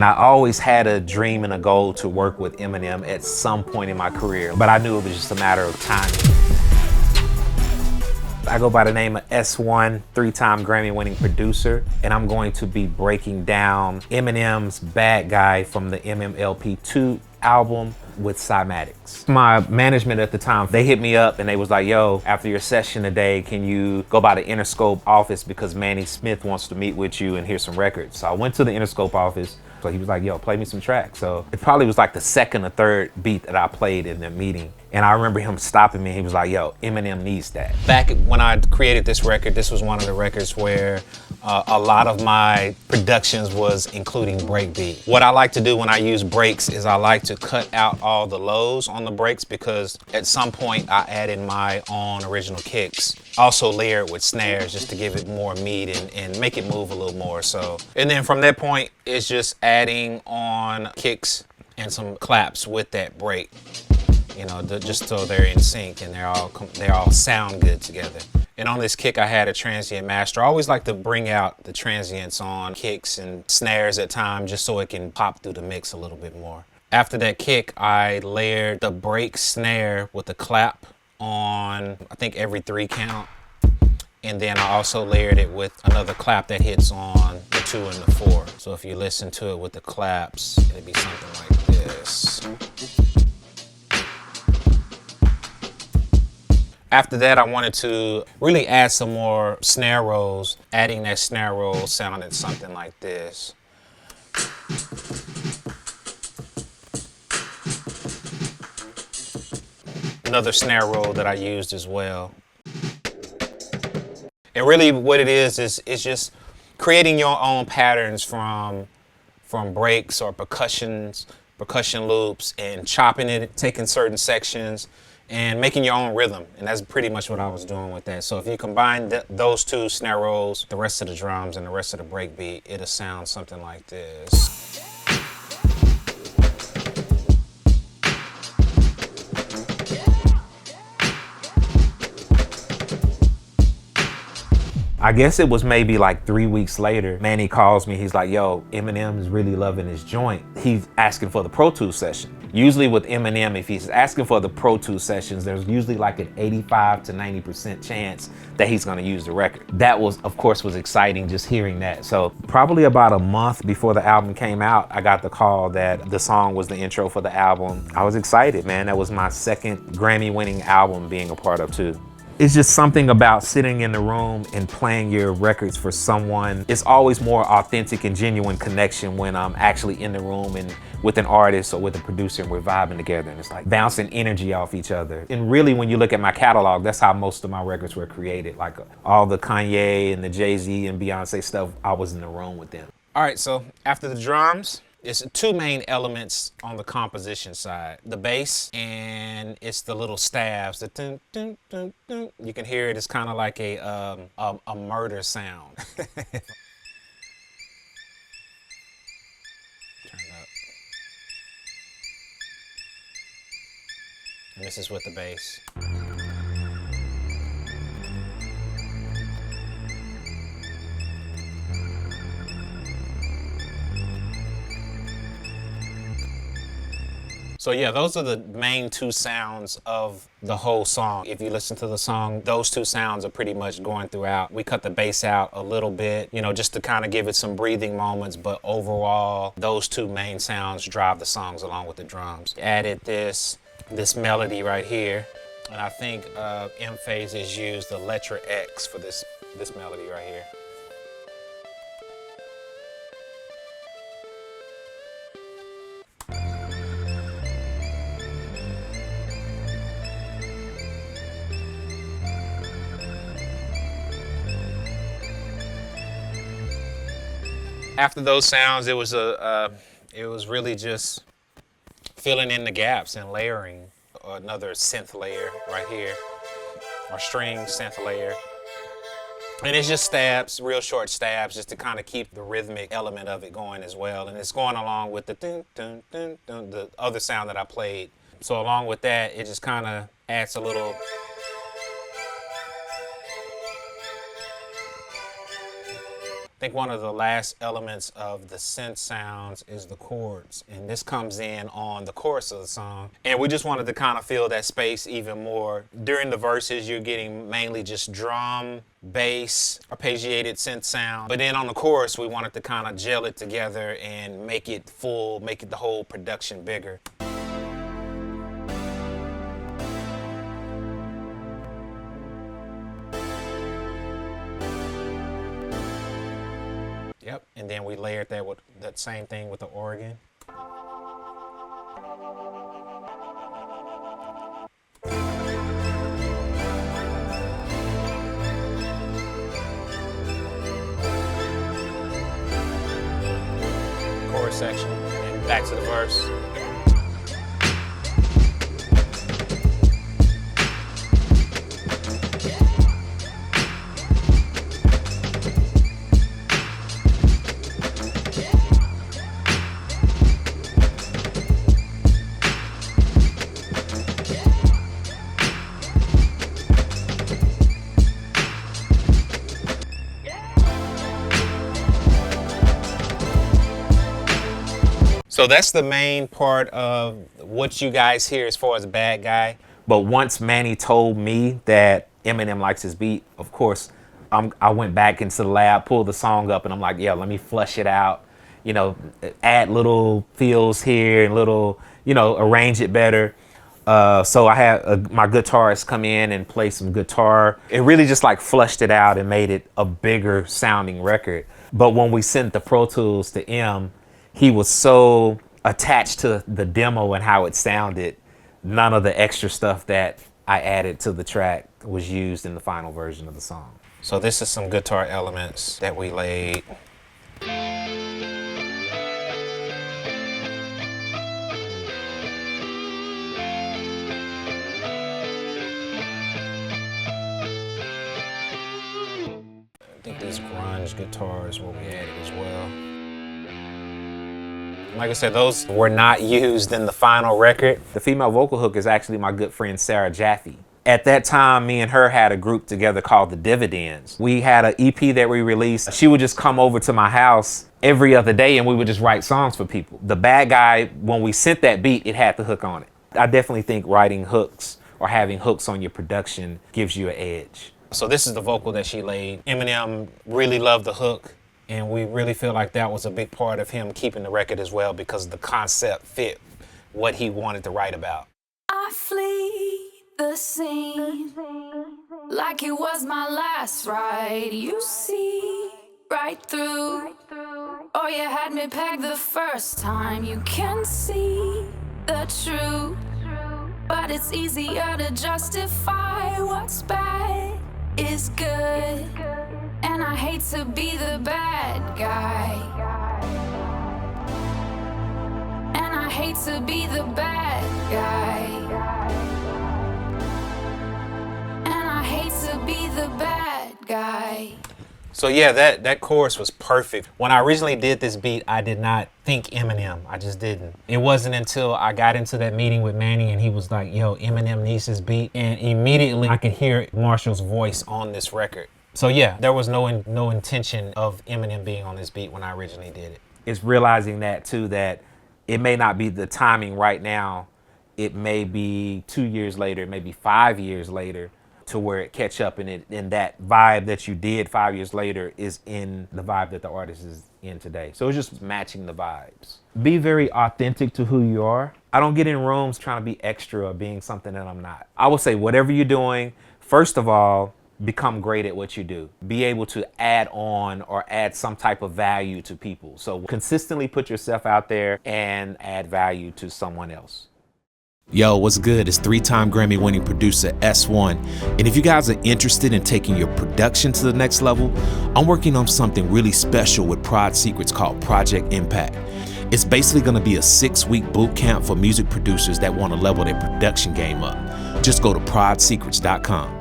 I always had a dream and a goal to work with Eminem at some point in my career, but I knew it was just a matter of timing. I go by the name of S1, three-time Grammy-winning producer, and I'm going to be breaking down Eminem's Bad Guy from the MMLP2 album with Cymatics. My management at the time, they hit me up and they was like, yo, after your session today, can you go by the Interscope office because Manny Smith wants to meet with you and hear some records. So I went to the Interscope office. So he was like, yo, play me some tracks. So it probably was like the second or third beat that I played in the meeting. And I remember him stopping me. He was like, yo, Eminem needs that. Back when I created this record, this was one of the records where a lot of my productions was including breakbeat. What I like to do when I use breaks is I like to cut out all the lows on the breaks because at some point I added my own original kicks. Also layer it with snares just to give it more meat and make it move a little more. So, and then from that point, it's just adding on kicks and some claps with that break. You know, just so they're in sync and they all sound good together. And on this kick, I had a transient master. I always like to bring out the transients on kicks and snares at times just so it can pop through the mix a little bit more. After that kick, I layered the break snare with the clap on, I think, every 3 count. And then I also layered it with another clap that hits on the 2 and the 4. So if you listen to it with the claps, it'd be something like this. After that, I wanted to really add some more snare rolls. Adding that snare roll sounded something like this. Another snare roll that I used as well. And really what it is just creating your own patterns from breaks or percussion loops and chopping it, taking certain sections and making your own rhythm. And that's pretty much what I was doing with that. So if you combine those 2 snare rolls, the rest of the drums and the rest of the break beat, it'll sound something like this. I guess it was maybe like 3 weeks later, Manny calls me. He's like, yo, Eminem is really loving his joint. He's asking for the Pro Tools session. Usually with Eminem, if he's asking for the Pro Tools sessions, there's usually like an 85 to 90% chance that he's gonna use the record. That was, of course, was exciting just hearing that. So probably about a month before the album came out, I got the call that the song was the intro for the album. I was excited, man. That was my second Grammy-winning album being a part of too. It's just something about sitting in the room and playing your records for someone. It's always more authentic and genuine connection when I'm actually in the room and with an artist or with a producer and we're vibing together and it's like bouncing energy off each other. And really when you look at my catalog, that's how most of my records were created. Like all the Kanye and the Jay-Z and Beyonce stuff, I was in the room with them. All right, so after the drums, it's 2 main elements on the composition side. The bass and it's the little stabs. The dun, dun, dun, dun. You can hear it. It's kind of like a murder sound. Turn it up. And this is with the bass. So yeah, those are the main 2 sounds of the whole song. If you listen to the song, those 2 sounds are pretty much going throughout. We cut the bass out a little bit, you know, just to kind of give it some breathing moments, but overall, those 2 main sounds drive the songs along with the drums. Added this melody right here, and I think M-Phase has used the letter X for this melody right here. After those sounds, it was really just filling in the gaps and layering another synth layer right here, or string synth layer. And it's just stabs, real short stabs, just to kind of keep the rhythmic element of it going as well. And it's going along with the dun, dun, dun, dun, the other sound that I played. So along with that, it just kind of adds a little I think one of the last elements of the synth sounds is the chords, and this comes in on the chorus of the song. And we just wanted to kind of fill that space even more. During the verses, you're getting mainly just drum, bass, arpeggiated synth sound. But then on the chorus, we wanted to kind of gel it together and make it full, make it the whole production bigger. Yep, and then we layered that with that same thing with the organ. Chorus section, and back to the verse. So that's the main part of what you guys hear as far as Bad Guy. But once Manny told me that Eminem likes his beat, of course, I went back into the lab, pulled the song up, and I'm like, yeah, let me flush it out, you know, add little feels here and little, you know, arrange it better. So I had my guitarist come in and play some guitar. It really just like flushed it out and made it a bigger sounding record. But when we sent the Pro Tools to M, he was so attached to the demo and how it sounded, none of the extra stuff that I added to the track was used in the final version of the song. So this is some guitar elements that we laid. I think these grunge guitars were we added as well. Like I said, those were not used in the final record. The female vocal hook is actually my good friend Sarah Jaffe. At that time, me and her had a group together called The Dividends. We had an EP that we released. She would just come over to my house every other day and we would just write songs for people. The Bad Guy, when we sent that beat, it had the hook on it. I definitely think writing hooks or having hooks on your production gives you an edge. So this is the vocal that she laid. Eminem really loved the hook. And we really feel like that was a big part of him keeping the record as well because the concept fit what he wanted to write about. I flee the scene like it was my last ride. You see right through. Oh, you had me pegged the first time. You can see the truth, but it's easier to justify what's bad is good. And I hate to be the bad guy. And I hate to be the bad guy. And I hate to be the bad guy. So yeah, that chorus was perfect. When I originally did this beat, I did not think Eminem. I just didn't. It wasn't until I got into that meeting with Manny and he was like, yo, Eminem needs this beat. And immediately I could hear Marshall's voice on this record. So yeah, there was no intention of Eminem being on this beat when I originally did it. It's realizing that too, that it may not be the timing right now. It may be 2 years later, maybe 5 years later to where it catch up and that vibe that you did 5 years later is in the vibe that the artist is in today. So it's just matching the vibes. Be very authentic to who you are. I don't get in rooms trying to be extra or being something that I'm not. I would say whatever you're doing, first of all, become great at what you do. Be able to add on or add some type of value to people. So consistently put yourself out there and add value to someone else. Yo, what's good? It's 3-time Grammy-winning producer S1. And if you guys are interested in taking your production to the next level, I'm working on something really special with Prod Secrets called Project Impact. It's basically gonna be a 6-week boot camp for music producers that want to level their production game up. Just go to prodsecrets.com.